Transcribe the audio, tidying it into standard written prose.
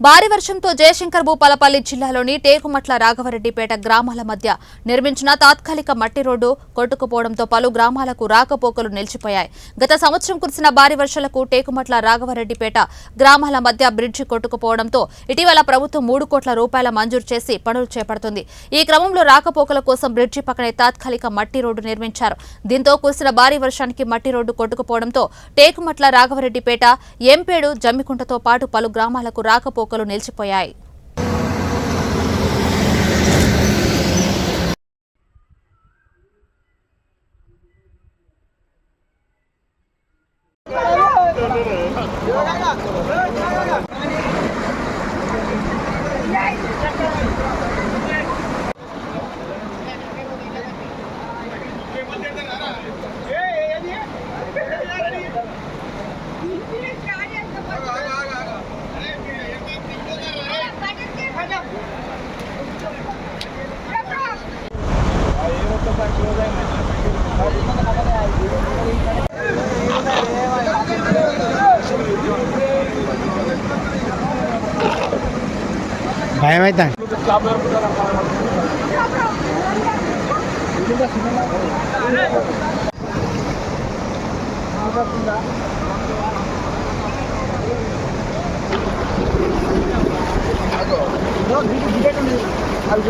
భారీ వర్షంతో జయశంకర్ భూపాలపల్లి జిల్లాలోని టేకుమట్ల రాఘవరెడ్డిపేట గ్రామాల మధ్య నిర్మించిన తాత్కాలిక మట్టి రోడ్డు కొట్టుకుపోవడంతో పలు గ్రామాలకు రాకపోకలు నిలిచిపోయాయి. గత సంవత్సరం కురిసిన భారీ వర్షాలకు టేకుమట్ల రాఘవరెడ్డిపేట గ్రామాల మధ్య బ్రిడ్జి కొట్టుకుపోవడంతో ఇటీవల ప్రభుత్వం 3 కోట్ల రూపాయల మంజూరు చేసి పనులు చేపడుతుంది. ఈ క్రమంలో రాకపోకల కోసం బ్రిడ్జి పక్కనే తాత్కాలిక మట్టి రోడ్డు నిర్మించారు. దీంతో కురిసిన భారీ వర్షానికి మట్టి రోడ్డు కొట్టుకుపోవడంతో టేకుమట్ల రాఘవరెడ్డిపేట, ఎంపేడు, జమ్మికుంటతో పాటు పలు గ్రామాలకు రాకపోకలు నిలిచిపోయాయి. భయమైతే అది